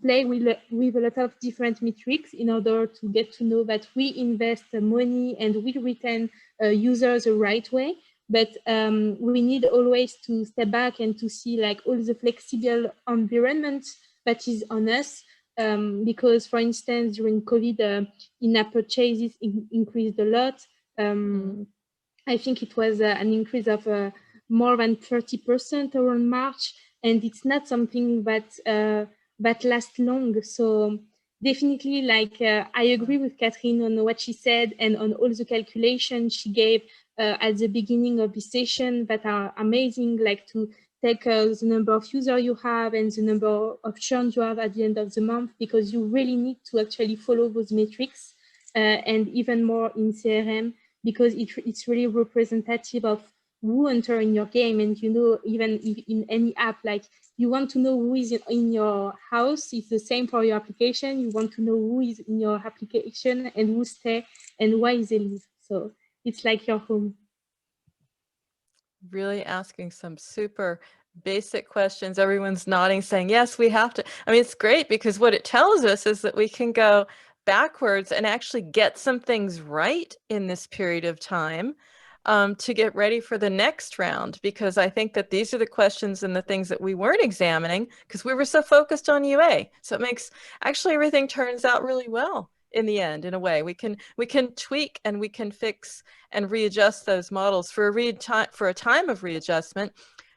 play with a lot of different metrics in order to get to know that we invest money and we retain users the right way. But we need always to step back and to see like all the flexible environment that is on us. Because for instance, during COVID, in-app purchases increased a lot. I think it was an increase of more than 30% around March, and it's not something that lasts long. So definitely, like I agree with Catherine on what she said and on all the calculations she gave at the beginning of the session that are amazing, like to take the number of users you have and the number of churn you have at the end of the month, because you really need to actually follow those metrics and even more in CRM, because it's really representative of who enter in your game. And you know, even if in any app, like you want to know who is in your house, it's the same for your application. You want to know who is in your application and who stay and why they leave. So it's like your home. Really asking some super basic questions. Everyone's nodding, saying, yes, we have to. I mean, it's great because what it tells us is that we can go backwards and actually get some things right in this period of time to get ready for the next round. Because I think that these are the questions and the things that we weren't examining because we were so focused on UA. So it makes, actually everything turns out really well in the end. In a way, we can tweak and we can fix and readjust those models for a time of readjustment.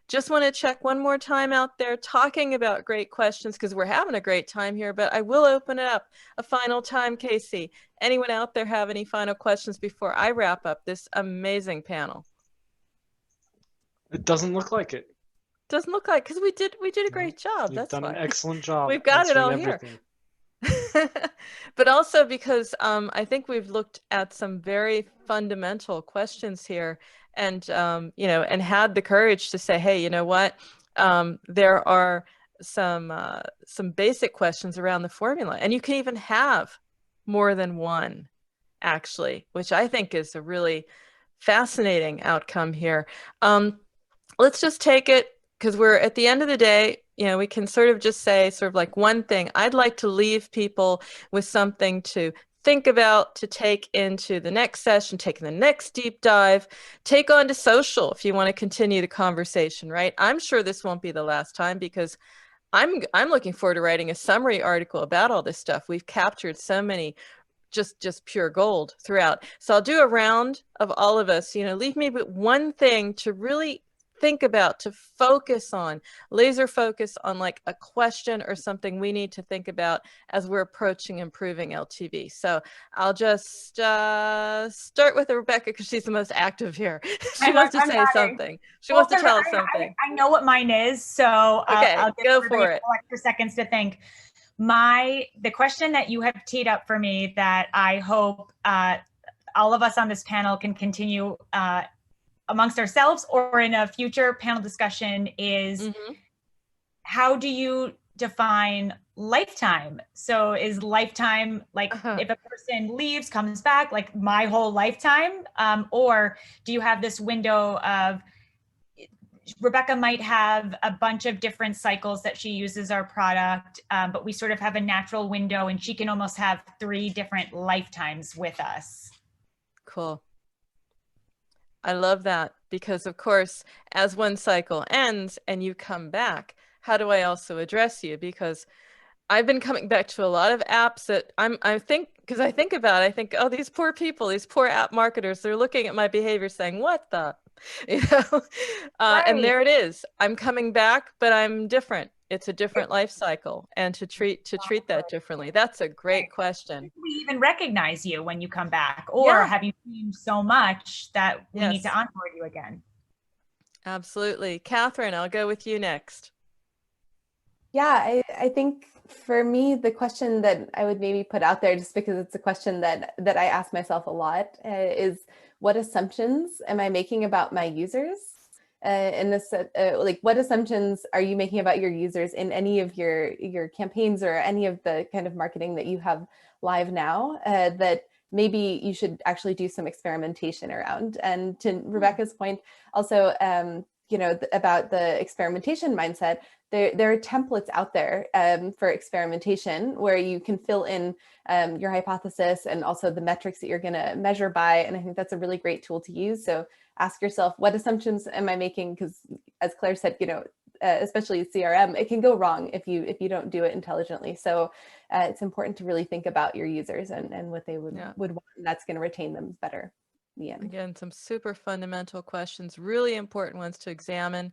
Just want to check one more time out there, talking about great questions because we're having a great time here, but I will open it up a final time. Casey, anyone out there have any final questions before I wrap up this amazing panel? It doesn't look like it. Doesn't look like, because we did a great job. You've done an excellent job. We've got it all everything. here. But also because I think we've looked at some very fundamental questions here, and you know, and had the courage to say, hey, you know what, there are some basic questions around the formula, and you can even have more than one, actually, which I think is a really fascinating outcome here. Let's just take it, because we're at the end of the day. You know, we can sort of just say sort of like one thing. I'd like to leave people with something to think about, to take into the next session, take the next deep dive, take on to social if you want to continue the conversation, right? I'm sure this won't be the last time, because I'm looking forward to writing a summary article about all this stuff. We've captured so many just pure gold throughout. So I'll do a round of all of us, you know, leave me with one thing to really think about, to focus on, laser focus on like a question or something we need to think about as we're approaching improving LTV. So I'll just start with Rebecca because she's the most active here. She wants to say something. She wants to tell us something. I know what mine is, so okay, I'll go for it. Extra seconds to think. The question that you have teed up for me that I hope all of us on this panel can continue amongst ourselves or in a future panel discussion is how do you define lifetime? So is lifetime like if a person leaves, comes back, like my whole lifetime? Or do you have this window of, Rebecca might have a bunch of different cycles that she uses our product, but we sort of have a natural window and she can almost have 3 different lifetimes with us. Cool. I love that, because of course, as one cycle ends and you come back, how do I also address you? Because I've been coming back to a lot of apps that I think, oh, these poor people, these poor app marketers, they're looking at my behavior saying, what the, you know, Right. And there it is. I'm coming back, but I'm different. It's a different life cycle, and to treat that differently. That's a great question. Do we even recognize you when you come back, or have you changed so much that we need to onboard you again? Absolutely. Catherine, I'll go with you next. Yeah, I think for me, the question that I would maybe put out there, just because it's a question that I ask myself a lot, is what assumptions am I making about my users? In this, like, what assumptions are you making about your users in any of your campaigns or any of the kind of marketing that you have live now, that maybe you should actually do some experimentation around? And to Rebecca's point, also, you know, about the experimentation mindset, there are templates out there for experimentation where you can fill in your hypothesis and also the metrics that you're going to measure by. And I think that's a really great tool to use. So ask yourself, what assumptions am I making? Because as Claire said, you know, especially CRM, it can go wrong if you don't do it intelligently. So it's important to really think about your users and what they would want. And that's going to retain them better in the end. Again, some super fundamental questions, really important ones to examine.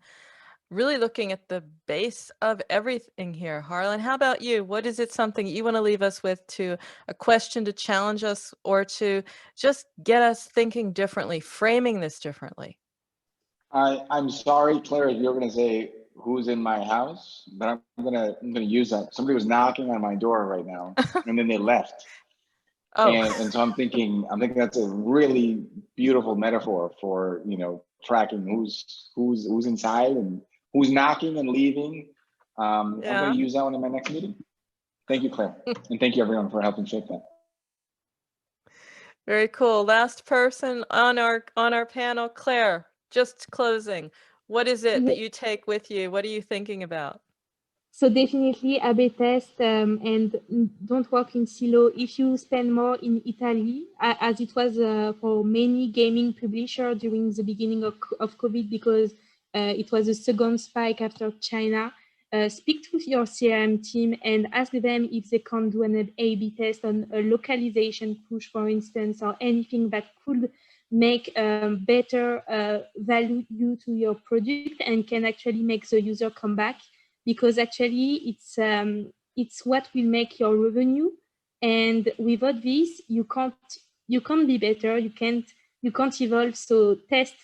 Really looking at the base of everything here. Harlyn, how about you? What is it something you want to leave us with, to a question to challenge us or to just get us thinking differently, framing this differently? I'm sorry, Claire, if you're going to say who's in my house, but I'm gonna use that. Somebody was knocking on my door right now, and then they left. Oh, And so I'm thinking that's a really beautiful metaphor for, you know, tracking who's inside and who's knocking and leaving. I'm going to use that one in my next meeting. Thank you, Claire, and thank you everyone for helping shape that. very cool. Last person on our panel, Claire. Just closing. What is it that you take with you? What are you thinking about? So definitely A/B test and don't work in silo. If you spend more in Italy, as it was for many gaming publishers during the beginning of COVID, because it was a second spike after China, speak to your CRM team and ask them if they can do an A/B test on a localization push, for instance, or anything that could make better value to your product and can actually make the user come back. Because actually it's what will make your revenue, and without this you can't be better, you can't evolve. So test,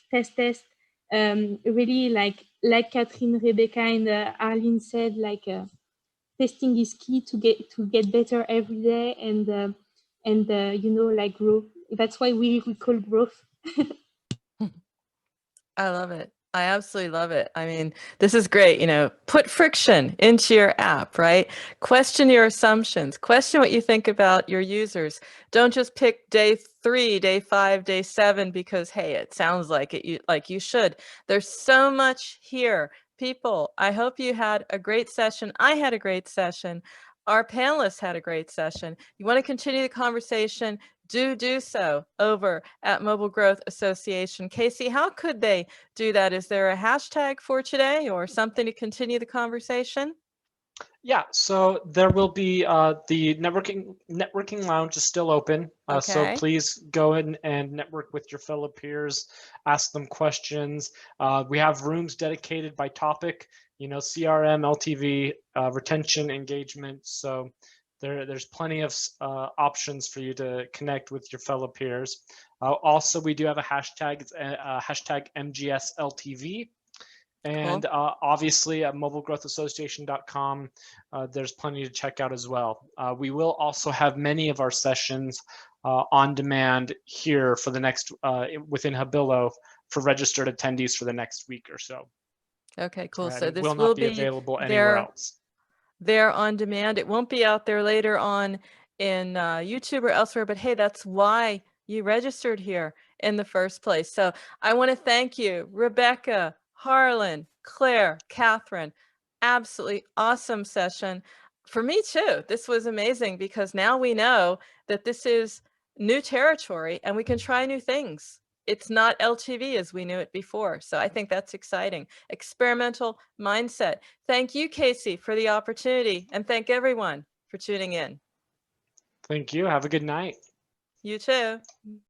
really, like Catherine, Rebecca, and Harlyn said, like testing is key to get better every day, and you know, like growth. That's why we call growth. I love it. I absolutely love it. I mean, this is great. You know, put friction into your app, right? Question your assumptions. Question what you think about your users. Don't just pick day 3, day 5, day 7 because, hey, it sounds like it. You should. There's so much here. People, I hope you had a great session. I had a great session. Our panelists had a great session. You want to continue the conversation? Do so over at Mobile Growth Association. Casey, how could they do that? Is there a hashtag for today or something to continue the conversation? Yeah, so there will be the networking lounge is still open. So please go in and network with your fellow peers, ask them questions. We have rooms dedicated by topic, you know, CRM, LTV, retention, engagement. So there's plenty of options for you to connect with your fellow peers. Also, we do have a hashtag. It's hashtag MGSLTV. And obviously at mobilegrowthassociation.com, there's plenty to check out as well. We will also have many of our sessions on demand here for the next, within Habillo, for registered attendees for the next week or so. Okay, cool. So this will not be available anywhere else. They're on demand. It won't be out there later on in YouTube or elsewhere, but hey, that's why you registered here in the first place. So I want to thank you, Rebecca, Harlyn, Claire, Catherine. Absolutely awesome session. For me too, this was amazing because now we know that this is new territory and we can try new things. It's not LTV as we knew it before. So I think that's exciting. Experimental mindset. Thank you, Casey, for the opportunity, and thank everyone for tuning in. Thank you. Have a good night. You too.